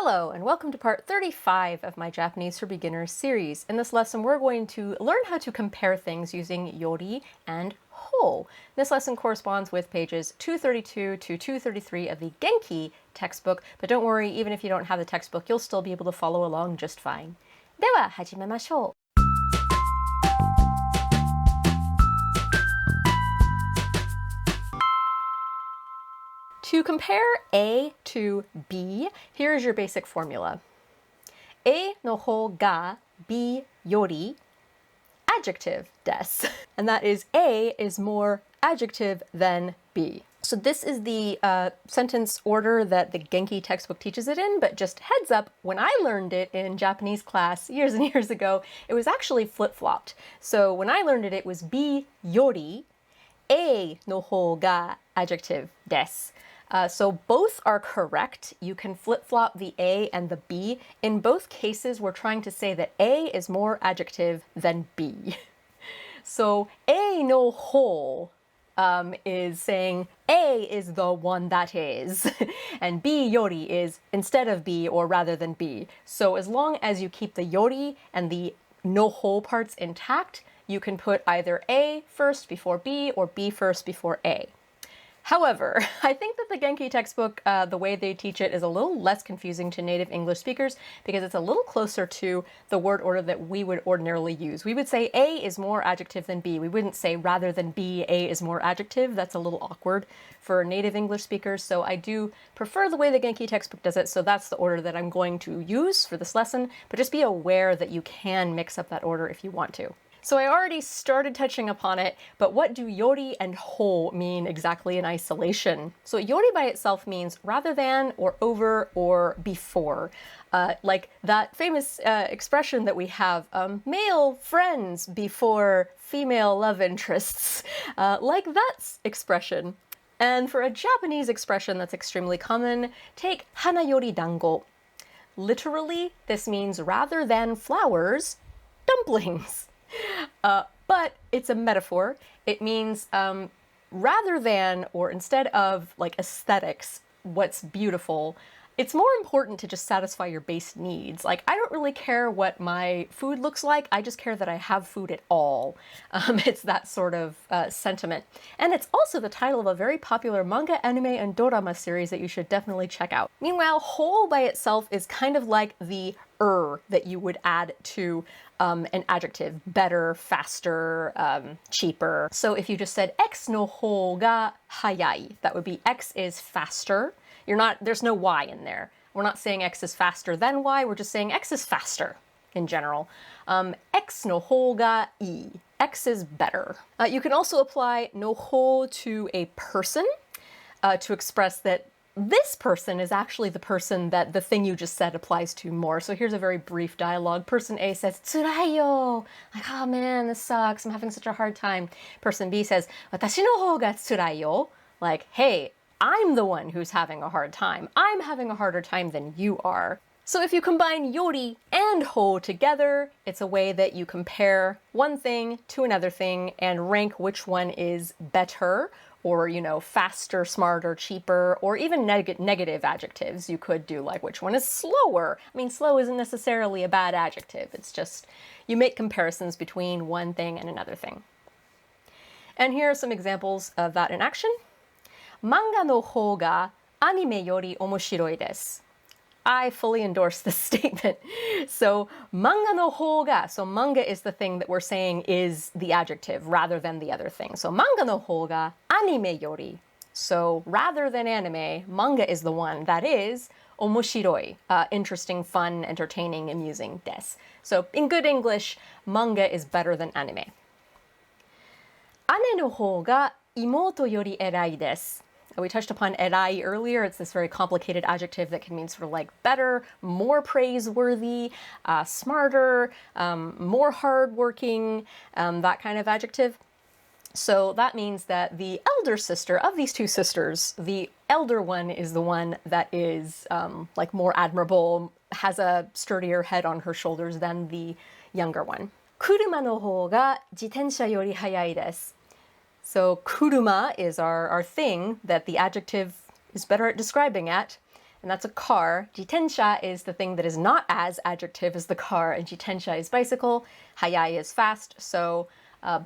Hello, and welcome to part 35 of my Japanese for Beginners series. In this lesson, we're going to learn how to compare things using Yori and Ho. This lesson corresponds with pages 232 to 233 of the Genki textbook, but don't worry, even if you don't have the textbook, you'll still be able to follow along just fine. では始めましょう。To compare A to B, here's your basic formula. A の方が B より adjective です. And that is A is more adjective than B. So this is the sentence order that the Genki textbook teaches it in, but just heads up, when I learned it in Japanese class years and years ago, it was actually flip-flopped. So when I learned it, it was B より A の方が adjective です. So both are correct. You can flip-flop the A and the B. In both cases, we're trying to say that A is more adjective than B. So A no ho is saying A is the one that is, and B yori is instead of B or rather than B. So as long as you keep the yori and the no ho parts intact, you can put either A first before B or B first before A. However, I think that the Genki textbook, the way they teach it is a little less confusing to native English speakers because it's a little closer to the word order that we would ordinarily use. We would say A is more adjective than B. We wouldn't say rather than B, A is more adjective. That's a little awkward for native English speakers, so I do prefer the way the Genki textbook does it, so that's the order that I'm going to use for this lesson, but just be aware that you can mix up that order if you want to. So I already started touching upon it, but what do yori and ho mean exactly in isolation? So yori by itself means rather than or over or before. Like that famous expression that we have, male friends before female love interests. Like that expression. And for a Japanese expression that's extremely common, take hana yori dango. Literally, this means rather than flowers, dumplings. But it's a metaphor. It means rather than or instead of like aesthetics, what's beautiful, it's more important to just satisfy your base needs. Like, I don't really care what my food looks like. I just care that I have food at all. It's that sort of sentiment. And it's also the title of a very popular manga, anime, and dorama series that you should definitely check out. Meanwhile, whole by itself is kind of like the that you would add to an adjective, better, faster, cheaper. So if you just said X no hou ga hayai, that would be X is faster. There's no Y in there. We're not saying X is faster than Y, we're just saying X is faster in general. X no hou ga ii, X is better. You can also apply no hou to a person to express that this person is actually the person that the thing you just said applies to more. So here's a very brief dialogue. Person A says, "Tsurai yo." Like, oh man, this sucks. I'm having such a hard time. Person B says, "Watashi no hou ga tsurai yo." Like, hey, I'm the one who's having a hard time. I'm having a harder time than you are. So if you combine yori and ho together, it's a way that you compare one thing to another thing and rank which one is better, or, faster, smarter, cheaper, or even negative adjectives. You could do like which one is slower. I mean, slow isn't necessarily a bad adjective. It's just you make comparisons between one thing and another thing. And here are some examples of that in action. Manga no hou ga anime yori omoshiroi desu. I fully endorse this statement. So manga no hou ga, so manga is the thing that we're saying is the adjective rather than the other thing. So manga no hou ga anime yori. So rather than anime, manga is the one that is omoshiroi, interesting, fun, entertaining, amusing, desu. So in good English, manga is better than anime. Ane no hou ga imoto yori erai desu. We touched upon erai earlier. It's this very complicated adjective that can mean sort of like better, more praiseworthy, smarter, more hardworking, that kind of adjective. So that means that the elder sister of these two sisters, the elder one is the one that is like more admirable, has a sturdier head on her shoulders than the younger one. Kuruma no hou ga jitensha yori hayai desu. So kuruma is our thing that the adjective is better at describing at. and that's a car. 自転車 is the thing that is not as adjective as the car, and 自転車 is bicycle. 速い is fast, so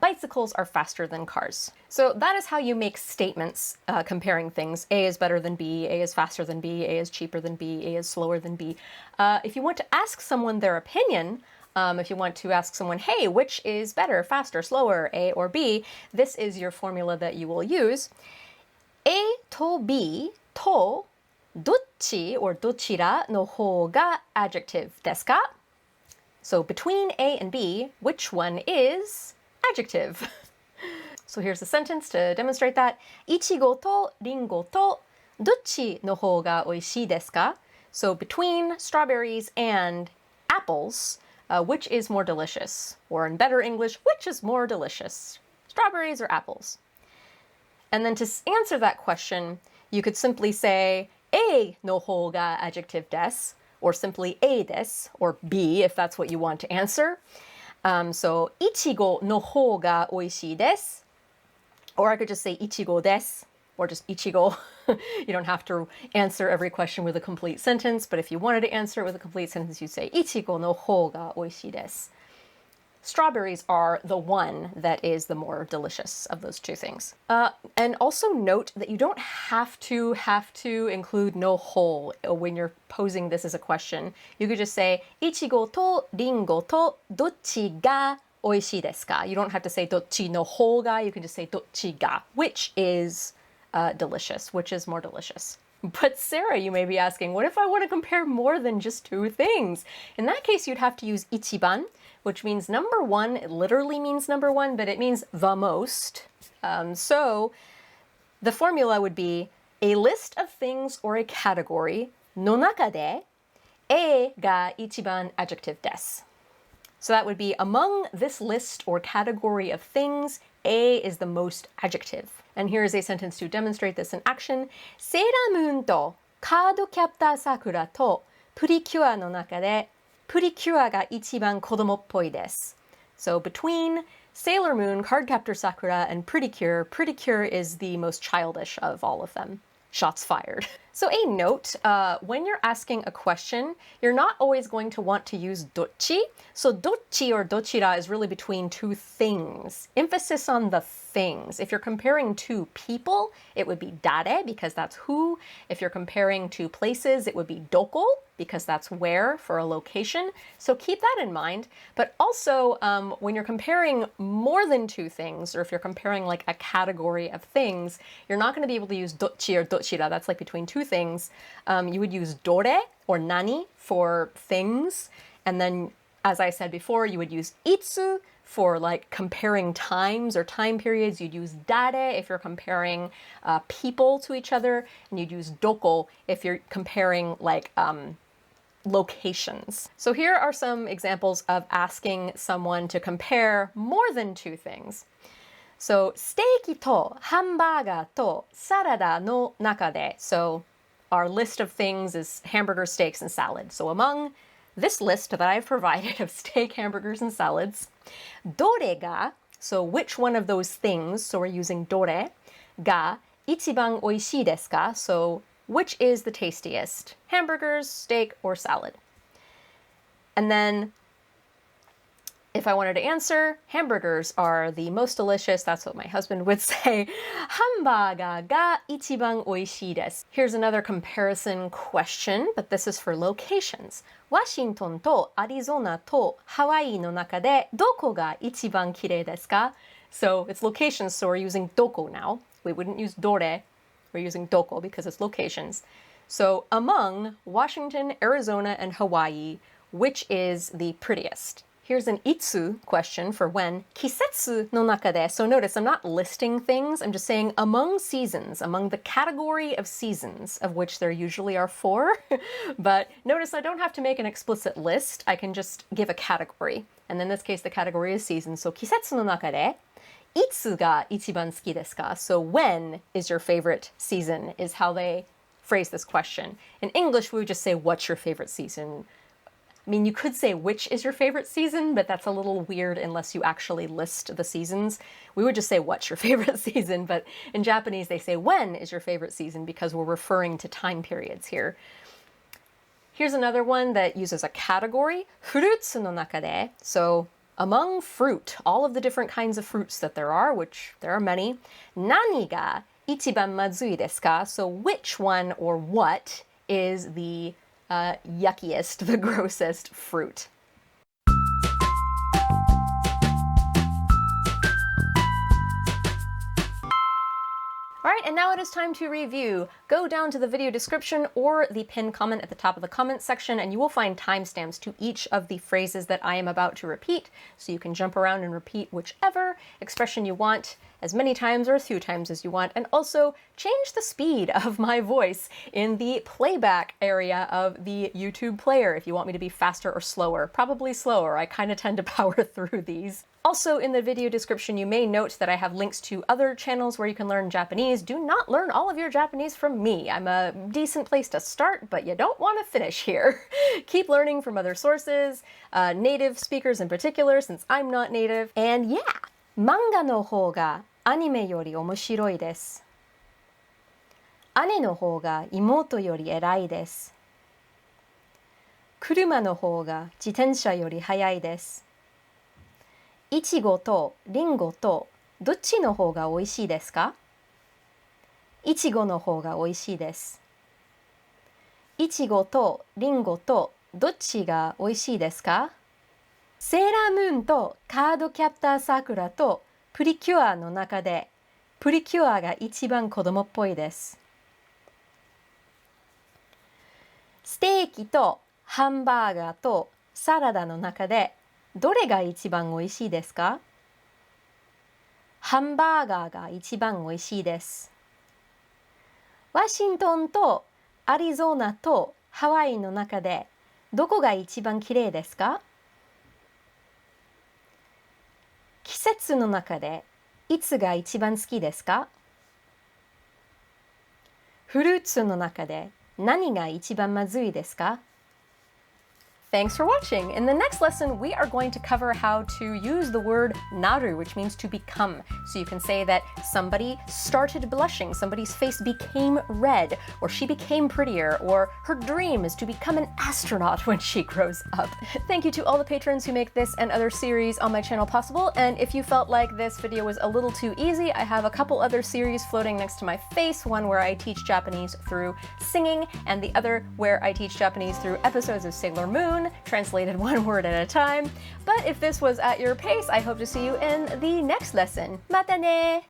bicycles are faster than cars. So that is how you make statements comparing things. A is better than B, A is faster than B, A is cheaper than B, A is slower than B. If you want to ask someone their opinion, if you want to ask someone, hey, which is better, faster, slower, A or B, this is your formula that you will use. A と B とどっち or どちらの方が adjective ですか? So between A and B, which one is adjective? So here's a sentence to demonstrate that. いちごとリンゴとどっちの方がおいしいですか? So between strawberries and apples, which is more delicious? Or in better English, which is more delicious? Strawberries or apples? And then to answer that question, you could simply say A の方が adjective です, or simply A です, or B if that's what you want to answer. So いちごの方がおいしいです. Or I could just say いちごです, or just いちご. You don't have to answer every question with a complete sentence, but if you wanted to answer it with a complete sentence, you'd say いちごの方がおいしいです. Strawberries are the one that is the more delicious of those two things. And also note that you don't have to include no whole when you're posing this as a question. You could just say いちごとリンゴとどっちがおいしいですか? You don't have to say どっちの方が. You can just say どっちが, which is delicious, which is more delicious. But Sarah, you may be asking, what if I want to compare more than just two things? In that case, you'd have to use 一番, which means number one. It literally means number one, but it means the most. So the formula would be a list of things or a category の中で A が一番 adjective です. So that would be among this list or category of things, A is the most adjective. And here is a sentence to demonstrate this in action. セーラームーンとカードキャプターさくらとプリキュアの中でプリキュアが一番子供っぽいです. So between Sailor Moon, Cardcaptor Sakura, and Prettier is the most childish of all of them. Shots fired. So a note, when you're asking a question, you're not always going to want to use どっち. So どっち or どちら is really between two things. Emphasis on the things. If you're comparing two people, it would be 誰 because that's who. If you're comparing two places, it would be どこ because that's where for a location. So keep that in mind. But also, when you're comparing more than two things, or if you're comparing like a category of things, you're not going to be able to use どっち or どちら. That's like between two things. You would use どれ or 何 for things. And then, as I said before, you would use いつ for like comparing times or time periods. You'd use 誰 if you're comparing people to each other. And you'd use どこ if you're comparing like locations. So here are some examples of asking someone to compare more than two things. So ステーキとハンバーガーとサラダの中で. So our list of things is hamburgers, steaks, and salads. So among this list that I've provided of steak, hamburgers, and salads, どれが, so which one of those things, so we're using どれ, が一番おいしいですか? So which is the tastiest? Hamburgers, steak, or salad? And then if I wanted to answer, hamburgers are the most delicious. That's what my husband would say. ハンバーガーが一番おいしいです. Here's another comparison question, but this is for locations. ワシントンとアリゾナとハワイの中でどこが一番きれいですか? So it's locations, so we're using どこ now. We wouldn't use どれ. We're using どこ because it's locations. So among Washington, Arizona, and Hawaii, which is the prettiest? Here's an いつ question for when. 季節の中で. So notice I'm not listing things. I'm just saying among seasons, among the category of seasons, of which there usually are 4. But notice I don't have to make an explicit list. I can just give a category. And in this case, the category is seasons. So 季節の中でいつが一番好きですか? So when is your favorite season is how they phrase this question. In English, we would just say, what's your favorite season? I mean, you could say which is your favorite season, but that's a little weird unless you actually list the seasons. We would just say what's your favorite season, but in Japanese they say when is your favorite season because we're referring to time periods here. Here's another one that uses a category, フルーツの中で. So, among fruit, all of the different kinds of fruits that there are, which there are many, 何が一番まずいですか? So, which one or what is the yuckiest, the grossest fruit? Alright, and now it is time to review. Go down to the video description or the pinned comment at the top of the comments section and you will find timestamps to each of the phrases that I am about to repeat, so you can jump around and repeat whichever expression you want as many times or as few times as you want, and also change the speed of my voice in the playback area of the YouTube player if you want me to be faster or slower. Probably slower, I kind of tend to power through these. Also, in the video description, you may note that I have links to other channels where you can learn Japanese. Do not learn all of your Japanese from me. I'm a decent place to start, but you don't want to finish here. Keep learning from other sources, native speakers in particular, since I'm not native. And yeah, mangaの方がアニメより面白いです。姉の方が妹より偉いです。車の方が自転車より速いです。いちごとリンゴとどっちの方がおいしいですか？いちごの方がおいしいです。いちごとリンゴとどっちがおいしいですか？セーラームーンとカードキャプターさくらとプリキュアの中で、プリキュアが一番子供っぽいです。ステーキとハンバーガーとサラダの中で、どれが一番おいしいですか？ハンバーガーが一番おいしいです。ワシントンとアリゾナとハワイの中で、どこが一番きれいですか？季節の中でいつが一番好きですか？フルーツの中で何が一番まずいですか？ Thanks for watching! In the next lesson, we are going to cover how to use the word naru, which means to become. So you can say that somebody started blushing, somebody's face became red, or she became prettier, or her dream is to become an astronaut when she grows up. Thank you to all the patrons who make this and other series on my channel possible, and if you felt like this video was a little too easy, I have a couple other series floating next to my face, one where I teach Japanese through singing, and the other where I teach Japanese through episodes of Sailor Moon, translated one word at a time. But if this was at your pace, I hope to see you in the next lesson. Mata ne!